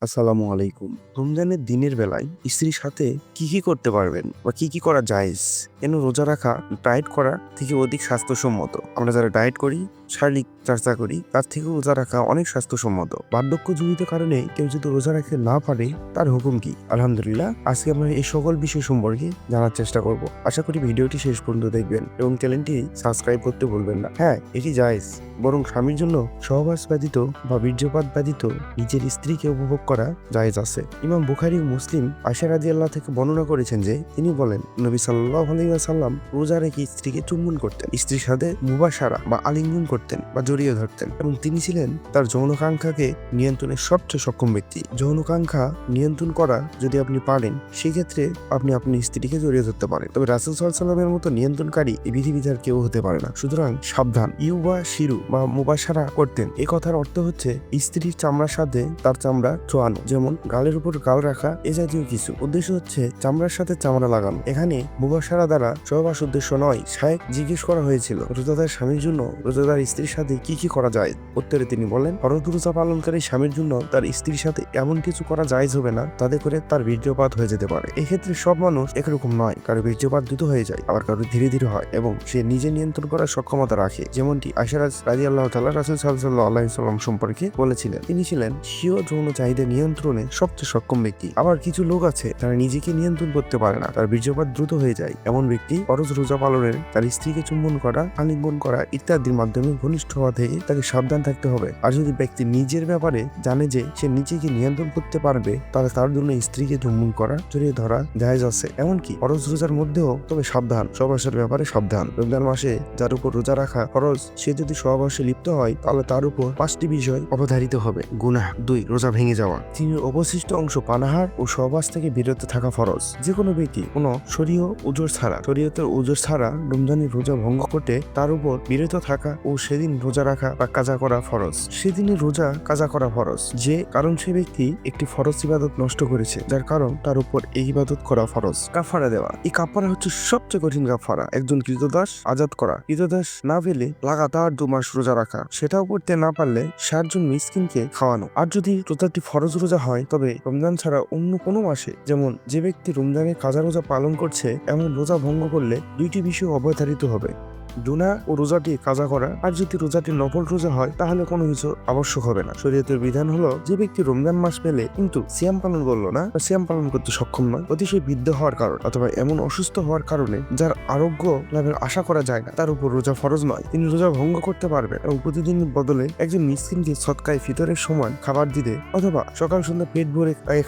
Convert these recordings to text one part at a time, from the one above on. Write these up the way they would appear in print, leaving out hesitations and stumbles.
আসসালামু আলাইকুম। রমজানের দিনের বেলায় স্ত্রীর সাথে কি করতে পারবেন বা কি করা জায়েজ? কেন রোজা রাখা ডায়েট করা থেকে অধিক স্বাস্থ্যসম্মত? আমরা যারা ডায়েট করি, শারীরিক চর্চা করি, তার থেকেও রোজা রাখা অনেক স্বাস্থ্যসম্মত। বার্ধক্যজনিত কারণে কেউ যদি রোজা রাখতে না পারে, তার হুকুম কি? আলহামদুলিল্লাহ, আজকে আমরা এই সকল বিষয় সম্পর্কে জানার চেষ্টা করব। আশা করি ভিডিওটি শেষ পর্যন্ত দেখবেন এবং চ্যানেলটি সাবস্ক্রাইব করতে ভুলবেন না। হ্যাঁ, এটি জায়েজ, বরং স্বামীর জন্য সহবাস ব্যতীত বা বীর্যপাত ব্যতীত নিজের স্ত্রীকে উপভোগ করা জায়েজ আছে। ইমাম বুখারী ও মুসলিম আয়েশা রাদিয়াল্লাহু থেকে বর্ণনা করেছেন যে তিনি বলেন, নবী সাল্লাল্লাহু আলাইহি ওয়াসাল্লাম রোজা রেখে স্ত্রীকে চুম্বন করতেন, স্ত্রীর সাথে মুবাশারা বা আলিঙ্গন করতেন বা জড়িয়ে ধরতেন, এবং তিনি ছিলেন তার যৌনকাঙ্ক্ষাকে নিয়ন্ত্রণের সবচেয়ে সক্ষম ব্যক্তি। যৌনকাঙ্ক্ষা নিয়ন্ত্রণ করা যদি আপনি পারেন, সেক্ষেত্রে আপনি আপনার স্ত্রীকে জড়িয়ে ধরতে পারেন। তবে রাসূল সাল্লাল্লাহু আলাইহি ওয়াসাল্লামের মতো নিয়ন্ত্রণকারী এই পৃথিবীতে আর কেউ হতে পারে না। সুতরাং সাবধান। ইউবা শিরু বা মুবাশারা করতেন, এ কথার অর্থ হচ্ছে স্ত্রীর চামড়ার সাথে তার চামড়া চোয়ানো, যেমন গালের উপর গাল রাখা, এ জাতীয় কিছু। উদ্দেশ্য হচ্ছে চামড়ার সাথে চামড়া লাগানো। এখানে মুবাশারা দ্বারা সহবাস উদ্দেশ্য নয়। শায়েখ জিজ্ঞেস করা হয়েছিল, রোজাদার স্বামীর জন্য রোজাদার স্ত্রীর সাথে কি করা যায়? উত্তরে তিনি বলেন, ফরজ রোজা পালনকারী স্বামীর জন্য তার স্ত্রীর সাথে এমন কিছু করা জায়েজ হবে না তাতে করে তার বীর্যপাত হয়ে যেতে পারে। এক্ষেত্রে সব মানুষ একরকম নয়, কারো বীর্যপাত দ্রুত হয়ে যায়, আবার কারো ধীরে ধীরে হয় এবং সে নিজে নিয়ন্ত্রণ করার সক্ষমতা রাখে। যেমনটি আয়েশা রাদিয়াল্লাহু তাআলা রাসূল সাল্লাল্লাহু আলাইহি ওয়াসাল্লাম সম্পর্কে বলেছিলেন, তিনি ছিলেন স্বীয় যৌন চাহিদা নিয়ন্ত্রণে সবচেয়ে সক্ষম ব্যক্তি। আবার কিছু লোক আছে যারা নিজেকে নিয়ন্ত্রণ করতে পারে না, তার বীর্যপাত দ্রুত হয়ে যায়। এমন ব্যক্তি ফরজ রোজা পালনের তার স্ত্রীকে চুম্বন করা, আলিঙ্গন করা ইত্যাদির মাধ্যমে ঘনিষ্ঠ হওয়া থেকে তাকে সাবধান থাকতে হবে। আর যদি ব্যক্তি নিজের ব্যাপারে জানে যে সে নিজেকে নিয়ন্ত্রণ করতে পারবে, তাহলে তার জন্য স্ত্রীকে চুম্বন করা, জড়িয়ে ধরা জায়েজ আছে। এমনকি ফরজ রোজার মধ্যেও তবে সাবধান, সহবাসের ব্যাপারে সাবধান। রমজান মাসে যার উপর রোজা রাখা ফরজ, সে যদি সহবাসে লিপ্ত হয় তাহলে তার উপর 5টি বিষয় অবধারিত হবে। গুনাহ 2, রোজা ভেঙে যাওয়া। 3, অবশিষ্ট অংশ পানাহার ও সহবাস থেকে বিরত থাকা ফরজ। যে কোনো ব্যক্তি কোনো শরীয়তের ওজর ছাড়া রমজানের রোজা ভঙ্গ করতে তার উপর বিরত থাকা ও সেদিন রোজা রাখা বা কাজা করা ফরজ। সেদিনের রোজা কাজা করা ফরজ, যে কারণ সে ব্যক্তি একটি ফরজ ইবাদত নষ্ট করেছে, যার কারণ তার উপর এই ইবাদত করা ফরজ। কাফারা দেওয়া, এই কাফারা হচ্ছে সবচেয়ে কঠিন কাফারা। একজন কৃতদাস আজাদ করা। কৃতদাস না পেলে লাগাতার 2 মাস রোজা রাখা, সেটাও করতে না পারলে 60 জন মিসকিনকে খাওয়ানো। আর যদি রোজাটি ফরজ রোজা হয়, তবে রমজান ছাড়া অন্য কোনো মাসে, যেমন যে ব্যক্তি রমজানে কাজা রোজা পালন করছে, এমন রোজা ভঙ্গ করলে 2টি বিষয় অবধারিত হবে: গুনাহ ও রোজাটি কাজা করা। আর যদি রোজাটি নফল রোজা হয়, তাহলে কোনো কিছু আবশ্যক হবে না। শরীয়তের বিধান হলো, যে ব্যক্তি রমজান মাস পেলে কিন্তু সিয়াম পালন করলো না বা সিয়াম পালন করতে সক্ষম নয়, অতিশয় বৃদ্ধ হওয়ার কারণ অথবা এমন অসুস্থ হওয়ার কারণে যার আরোগ্য লাভের আশা করা যায় না, তার উপর রোজা ফরজ নয়। তিনি রোজা ভঙ্গ করতে পারবেন এবং প্রতিদিনের বদলে একজন মিসকিনকে সদকায়ে ফিতরের সমান খাবার দিতে অথবা সকাল সন্ধ্যা পেট ভরে তাকে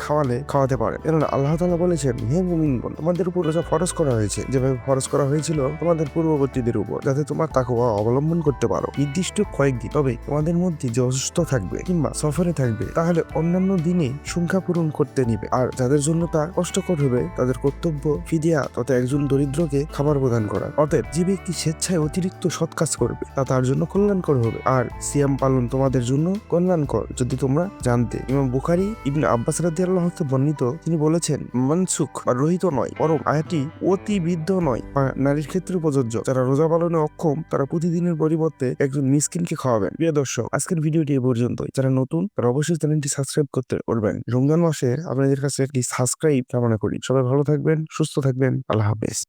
খাওয়াতে পারেন। কেননা আল্লাহ তাআলা বলেছেন, হে মুমিনগণ, তোমাদের উপর রোজা ফরজ করা হয়েছে যেভাবে ফরজ করা হয়েছিল তোমাদের পূর্ববর্তীদের উপর, যাতে তোমার তাকওয়া অবলম্বন করতে পারো নির্দিষ্ট কয়েকদিন। তবে তোমাদের মধ্যে যে অসুস্থ থাকবে কিংবা সফরে থাকবে, তাহলে অন্যান্য দিনে সংখ্যা পূরণ করতে নিবে। আর যাদের জন্য তা কষ্টকর হবে, তাদের কর্তব্য ফিদিয়া তথা একজন দরিদ্রকে খাবার প্রদান করা। অতএব যে ব্যক্তি স্বেচ্ছায় অতিরিক্ত সৎ কাজ করবে, তা তার জন্য কল্যাণকর হবে। আর সিয়াম পালন তোমাদের জন্য কল্যাণকর যদি তোমরা জানতে। ইমাম বুখারী ইবনে আব্বাস রাদিয়াল্লাহু আনহু বর্ণিত, তিনি বলেছেন, মনসুখ বা রহিত নয়, বরং আয়াতটি অতি বৃদ্ধ নয় বা নারীর ক্ষেত্রে প্রযোজ্য। যারা রোজা পালনে অক্ষম, তারা প্রতিদিনের পরিবর্তে একজন মিসকিনকে খাওয়াবেন। প্রিয় দর্শক, আজকের ভিডিওটি এ পর্যন্তই। যারা নতুন, তারা অবশ্যই চ্যানেলটি সাবস্ক্রাইব করতে পারবেন। রমজান মাসে আপনাদের কাছে একটি সাবস্ক্রাইব কামনা করি। সবাই ভালো থাকবেন, সুস্থ থাকবেন। আল্লাহ হাফেজ।